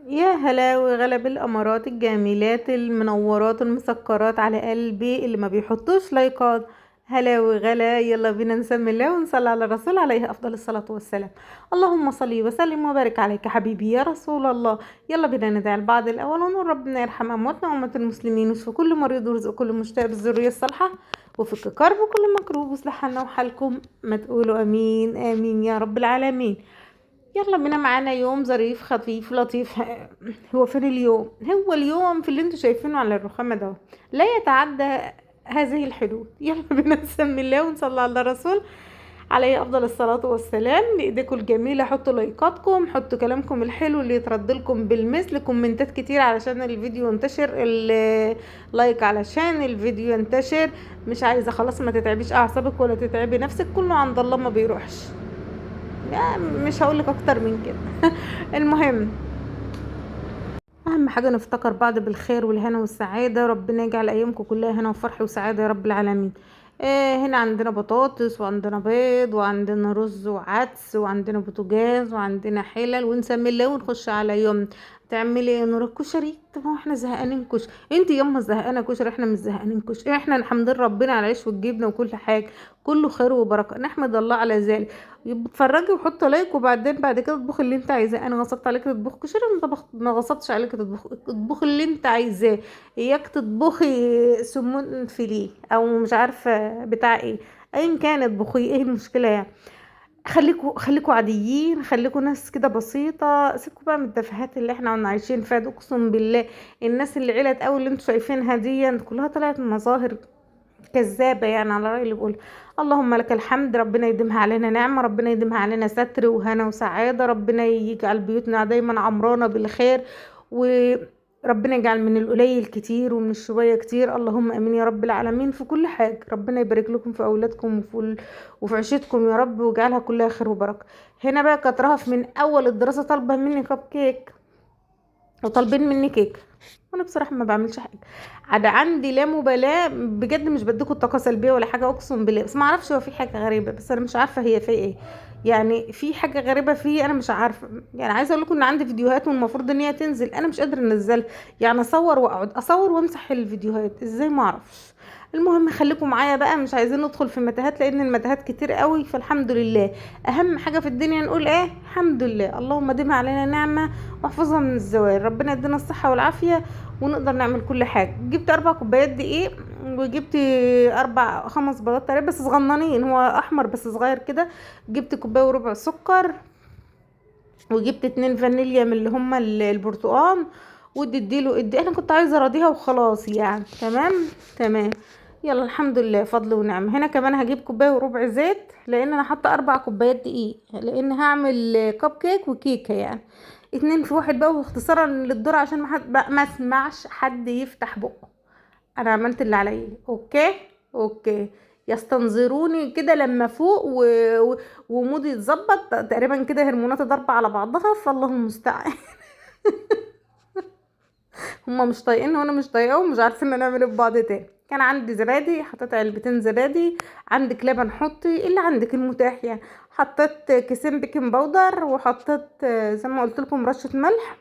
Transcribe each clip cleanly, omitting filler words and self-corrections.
يا هلا وغلا بالأمارات الجميلات المنورات المسكرات على قلبي اللي ما بيحطوش لايكات. هلا وغلا، يلا بينا نسمي الله ونصلي على الرسول عليه أفضل الصلاة والسلام. اللهم صل وسلم وبارك عليك حبيبي يا رسول الله. يلا بينا ندعي البعض الأول ونقول ربنا يرحم أمواتنا وأموات المسلمين ويشفي كل مريض ويرزق كل مشتاق بالذرية الصالحة وفك كرب كل مكروب واصلح حالنا وحالكم، ما تقولوا آمين آمين يا رب العالمين. يلا بينا معانا يوم ظريف خفيف لطيف. هو فين اليوم؟ هو اليوم في اللي انتوا شايفينه على الرخامة ده، لا يتعدى هذه الحدود. يلا بينا نسمي الله ونصلي على الرسول عليه افضل الصلاة والسلام. بايديكم الجميلة حطوا لايكاتكم، حطوا كلامكم الحلو اللي يترد لكم بالمثل، كومنتات كتير علشان الفيديو ينتشر، لايك علشان الفيديو ينتشر. مش عايزة خلاص، ما تتعبيش اعصابك ولا تتعبي نفسك، كله عند الله ما بيروحش. مش هقولك اكتر من كده. المهم، اهم حاجه نفتكر بعض بالخير والهنا والسعاده. ربنا يجعل ايامكم كلها هنا وفرح وسعاده يا رب العالمين. هنا عندنا بطاطس وعندنا بيض وعندنا رز وعدس وعندنا بوتاجاز وعندنا حلل، ونسمي الله ونخش على يوم. تعملي ايه نور؟ الكشري. طب هو احنا زهقانين كشري؟ انت ياما زهقانه كشري، احنا مش زهقانين كشري. احنا الحمد لله ربنا على العيش والجبنه وكل حاجه، كله خير وبركه، نحمد الله على ذلك. يبقى اتفرجي وحطي لايك، وبعدين بعد كده اطبخي اللي انت عايزاه. انا غصبت عليك تطبخ كشري؟ ما غصبتش عليك تطبخ، اطبخي اللي انت عايزاه. اياك تطبخي سمون فيليه او مش عارفه بتاع ايه، ايا كان اطبخي، ايه المشكله يعني؟ خليكوا عاديين، خليكوا ناس كده بسيطه، سيبكوا بقى من التفاهات اللي احنا كنا عايشين فيها دي. اقسم بالله الناس اللي علت قوي اللي انتوا شايفينها دي كلها طلعت مظاهر كذابة، يعني على رأي اللي بيقول. اللهم لك الحمد، ربنا يديمها علينا نعمة، ربنا يديمها علينا ستر وهنا وسعادة، ربنا يجعل بيوتنا دايما عمرانة بالخير، وربنا يجعل من القليل كتير ومن الشوية كتير. اللهم امين يا رب العالمين في كل حاجة. ربنا يبارك لكم في اولادكم وفي عيشتكم يا رب، ويجعلها كلها خير وبركة. هنا بقى كانت رهف من اول الدراسة طالبة مني كب كيك وطالبين مني كيك، وانا بصراحه ما بعملش حاجه. عندي لا مبالاه بجد، مش بديكوا طاقه سلبيه ولا حاجه اقسم بالله، بس ما اعرفش هو في حاجه غريبه، بس انا مش عارفه هي في ايه. يعني في حاجه غريبه فيه، انا مش عارفه. يعني عايزه اقول لكم ان عندي فيديوهات والمفروض ان هي تنزل، انا مش قادره انزلها. يعني اصور واقعد اصور وامسح الفيديوهات ازاي ما اعرفش. المهم خليكم معايا بقى، مش عايزين ندخل في متاهات لان المتاهات كتير قوي، فالحمد لله. اهم حاجه في الدنيا نقول ايه؟ الحمد لله. اللهم ديم علينا نعمه واحفظها من الزوال، ربنا يدينا الصحة والعافية ونقدر نعمل كل حاجة. جبت 4 كوبايات دقيق، وجبت 4 5 بيضات تقريبا بس صغننين، هو احمر بس صغير كده. جبت كوباية وربع سكر، وجبت 2 فانيليا من اللي هما البرتقال. ودي اديله انا كنت عايزه اراضيها وخلاص يعني. تمام تمام. يلا الحمد لله فضل ونعمة. هنا كمان هجيب كوباية وربع زيت، لان انا حاطة 4 كوبايات دقيق، لان هعمل كب كيك وكيكة يعني، 2 في 1 بقى، واختصارا للدور عشان ما اسمعش حد يفتح بقه. انا عملت اللي عليا. اوكي اوكي. يستنظروني كده لما فوق ومودي يتظبط تقريبا كده، هرمونات ضربة على بعضها، فالله المستعان. هما مش طايقين وانا مش طايقاهم، مش عارفين نعمل ايه في بعض تاني. كان عندي زبادي، حطيت علبتين زبادي. عندك لبن حطي اللي عندك المتاح يعني. حطيت كيسين بيكنج باودر، وحطيت زي ما قلت لكم رشة ملح،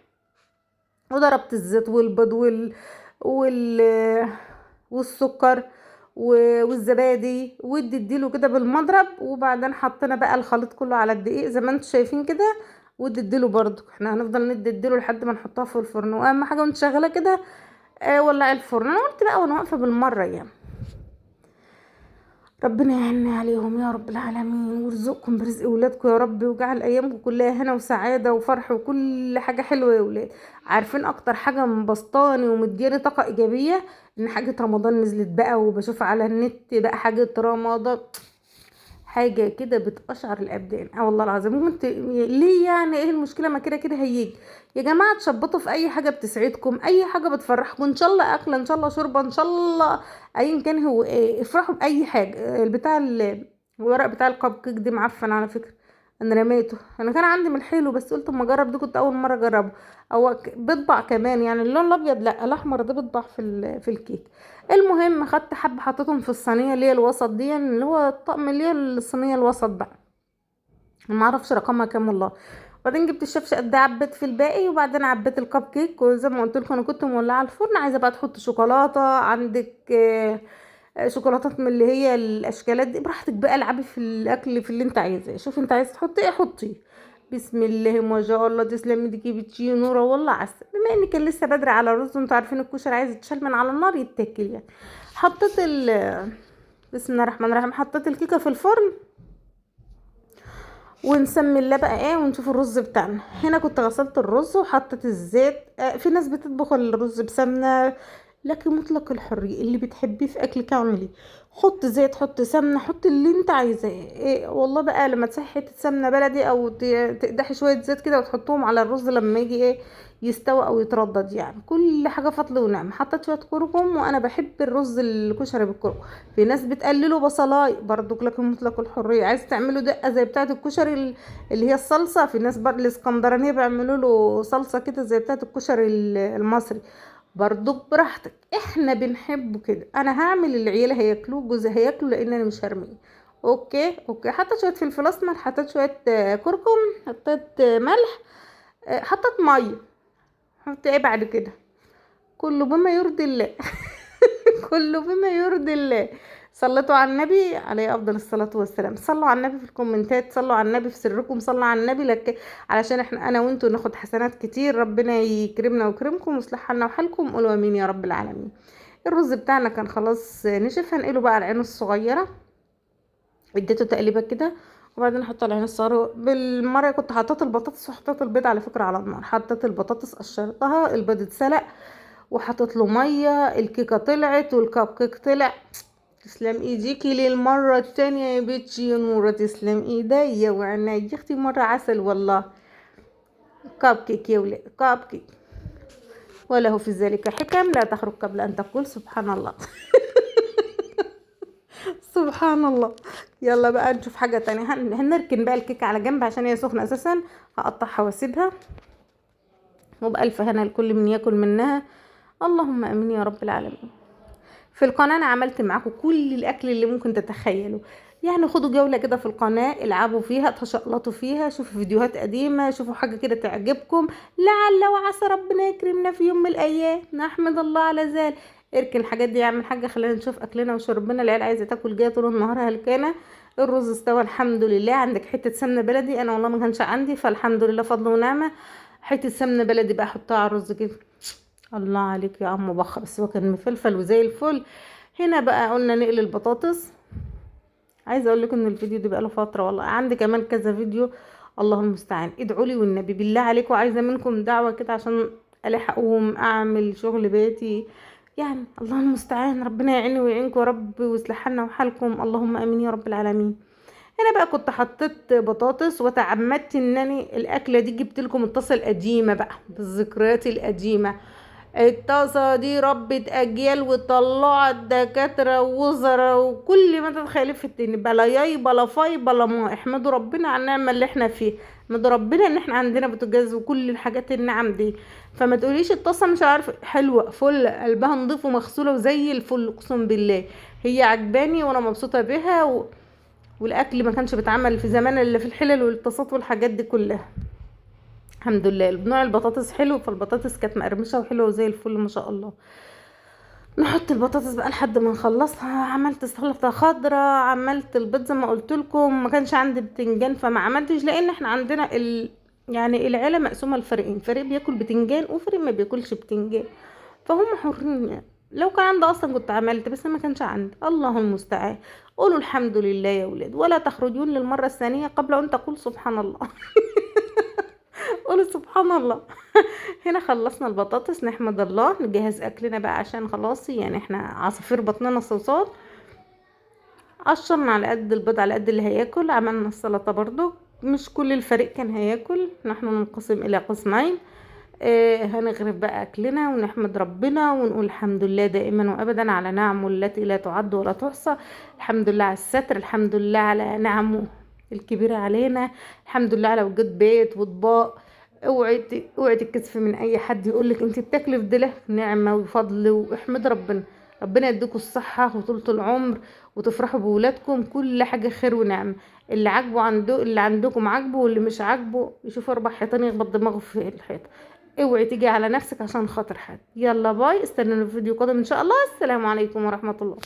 وضربت الزيت والبيض وال والسكر والزبادي، اديله كده بالمضرب، وبعدين حطينا بقى الخليط كله على الدقيق زي ما انتم شايفين كده. اديله برضو، احنا هنفضل نديله لحد ما نحطها في الفرن، واهم حاجه وانت شغاله كده ولعي الفرن. انا قلت بقى وانا واقفه بالمره يعني، ربنا يعين عليهم يا رب العالمين، ويرزقكم برزق ولادكم يا رب، ويجعل ايامكم كلها هنا وسعاده وفرح وكل حاجه حلوه يا ولاد. عارفين اكتر حاجه مبسطاني ومدياني طاقه ايجابيه؟ ان حاجه رمضان نزلت بقى، وبشوف على النت بقى حاجه رمضان، حاجه كده بتقشعر الابدان. اه والله العظيم. انت ليه يعني؟ ايه المشكله؟ ما كده كده هيجي. يا جماعه تشبطوا في اي حاجه بتسعدكم، اي حاجه بتفرحكم، ان شاء الله اكل، ان شاء الله شربه، ان شاء الله ايا كان هو ايه، افرحوا باي حاجه. البتاع الورق بتاع الكب كيك دي معفن على فكره، انا رميته. انا كان عندي من الحلو بس قلت اما اجرب، دي كنت اول مره اجربه. هو بيطبع كمان يعني، اللون الابيض لا، الاحمر ده بيطبع في الكيك. المهم خدت حبه حطيتهم في الصينيه اللي هي الوسط دي، اللي هو الطقم اللي هي الصينيه الوسط بقى، ما اعرفش رقمها كام والله. وبعدين جبت الشفشق ده عبيت في الباقي، وبعدين عبيت الكب كيك، وزي ما قلت لكم انا كنت مولعه الفرن. عايزه بقى تحط شوكولاته عندك، شوكولاتات من اللي هي الاشكالات دي، براحتك بقى، العبي في الاكل في اللي انت عايزاه. شوفي انت عايزه تحطي ايه حطيه. بسم الله ما شاء الله، تسلمي ايديكي بتشي نوره والله عسل. بما ان كان لسه بدري على الرز، وانتوا عارفين الكشري عايز يتشال من على النار يتاكل يعني. حطيت بسم الله الرحمن الرحيم، حطيت الكيكه في الفرن، ونسمي الله بقى ايه، ونشوف الرز بتاعنا. هنا كنت غسلت الرز وحطيت الزيت. في ناس بتطبخ الرز بسمنه، لكن مطلق الحريه، اللي بتحبيه في اكلك اعملي. حط زيت، حط سمنه، حط اللي انت عايزاه. إيه والله بقى، لما تسحي حته سمنه بلدي او تقدحي شويه زيت كده وتحطهم على الرز لما يجي ايه يستوى او يتردد، يعني كل حاجه فضل ونعم. حطيت شويه كركم، وانا بحب الرز الكشري بالكركم. في ناس بتقلله بصلاي برضو، لكن مطلق الحريه. عايز تعملوا دقه زي بتاعه الكشري اللي هي الصلصه، في ناس برضه الاسكندرانيه بيعملوا له صلصه كده زي بتاعه الكشري المصري، برضو براحتك. احنا بنحبه كده. انا هعمل اللي العيله هياكلوه، جوزي هياكله، لان انا مش هرميه. اوكي اوكي. حطيت شويه فلفل اسمر، حطيت شويه كركم، حطيت ملح، حطيت ميه. حطيت ايه بعد كده؟ كله بما يرضي الله. كله بما يرضي الله. صلتوا على النبي عليه افضل الصلاه والسلام. صلوا على النبي في الكومنتات، صلوا على النبي في سركم، صلوا على النبي لك، علشان احنا انا وانتوا ناخد حسنات كتير. ربنا يكرمنا ويكرمكم ويصلح حالنا وحالكم، قولوا امين يا رب العالمين. الرز بتاعنا كان خلاص نشف، هنقله بقى على العين الصغيره. اديته تقليبه كده، وبعدين حطيت العين الصغيره بالمره. كنت حطيت البطاطس وحطيت البيض على فكره على النار. حطيت البطاطس قشرتها، البيض اتسلق، وحطيت له ميه. الكيكه طلعت والكب كيك طلع. تسلم ايديكي للمره التانية يا بيتي يا نوره، تسلم ايديا وعينيا يا اختي، مره عسل والله. كب كيك يا ولاد، كب كيك. وله في ذلك حكم لا تخرج قبل ان تقول سبحان الله. سبحان الله. يلا بقى نشوف حاجة تانية. هنركن بقى الكيكة على جنب عشان هي سخنة اساسا. هقطعها واسيبها، وبألف هنا الكل من ياكل منها. اللهم امين يا رب العالمين. في القناة انا عملت معاكم كل الاكل اللي ممكن تتخيلوا. يعني خدوا جولة كده في القناة، العبوا فيها، تشقلطوا فيها، شوفوا فيديوهات قديمة، شوفوا حاجة كده تعجبكم، لعل وعسى ربنا يكرمنا في يوم من الايام. نحمد الله على ذلك. اركن الحاجات دي يا عم الحاجة، خلينا نشوف اكلنا وشربنا. العيال عايزة تاكل، جاية طول النهار هلكانة. الرز استوى الحمد لله. عندك حتة سمنة بلدي؟ انا والله ما كانش عندي، فالحمد لله فضل ونعمة. حتة سمنة بلدي بقى حطها على الرز كده. الله عليك يا عم بخ، بس هو كان مفلفل وزي الفل. هنا بقى قلنا نقلي البطاطس. عايزه اقول لكم ان الفيديو ده بقى له فتره، والله عندي كمان كذا فيديو. الله المستعان. ادعوا لي والنبي بالله عليكم، عايزه منكم دعوه كده عشان الحق اقوم اعمل شغل بيتي يعني. الله المستعان، ربنا يعيني ويعينكم يا رب ويصلح حالنا وحالكم، اللهم امين يا رب العالمين. هنا بقى كنت حطيت بطاطس، وتعمدت انني الاكله دي جبت لكم الطاسه القديمه بقى بالذكريات القديمه. الطاسة دي ربة أجيال، وطلعت دكاترة ووزراء وكل ما تتخيلي في الدنيا، بلا ياي بلا فاي بلا ما. احمدوا ربنا على النعمة اللي احنا فيها. احمدوا ربنا ان احنا عندنا بوتاجاز وكل الحاجات النعم دي. فما تقوليش الطاسة مش عارفة حلوة فل، قلبها نضيف ومغسولة وزي الفل، اقسم بالله هي عجباني وانا مبسوطة بيها والاكل ما كانش بيتعمل في زمان الا في الحلل والطاسات والحاجات دي كلها. الحمد لله. نوع البطاطس حلو، فالبطاطس كانت مقرمشه وحلوه وزي الفل ما شاء الله. نحط البطاطس بقى لحد ما نخلصها. عملت سلطه خضراء، عملت البيض زي ما قلت لكم. ما كانش عندي بتنجان فما عملتش، لان احنا عندنا يعني العيله مقسومه لفريقين، فريق بياكل بتنجان وفريق ما بياكلش بتنجان، فهم حرين يعني. لو كان عندي اصلا كنت عملت، بس ما كانش عندي. الله المستعان. قولوا الحمد لله يا ولاد، ولا تخرجون للمره الثانيه قبل ان تقول سبحان الله. قولوا سبحان الله. هنا خلصنا البطاطس، نحمد الله. نجهز اكلنا بقى عشان خلاص يعني احنا عصافير بطننا صوصات. قشرنا على قد البيض على قد اللي هياكل. عملنا السلطة برضو، مش كل الفريق كان هياكل، نحن ننقسم الى قسمين. هنغرف بقى اكلنا ونحمد ربنا ونقول الحمد لله دائما وابدا على نعمه التي لا تعد ولا تحصى. الحمد لله على الستر، الحمد لله على نعمه الكبيرة علينا، الحمد لله على وجود بيت واطباق. اوعي تتكسفي من اي حد يقولك انت بتاكلي في دله، نعمه وفضل، واحمد ربنا. ربنا يديكوا الصحه وطولة العمر، وتفرحوا بولادكم. كل حاجة خير ونعمة. اللي عاجبه اللي عندكم عاجبه، واللي مش عاجبه يشوف 4 حيطان يخبط دماغه في الحيط. اوعي تيجي على نفسك عشان خاطر حد. يلا باي، استنوا الفيديو قادم ان شاء الله. السلام عليكم ورحمة الله.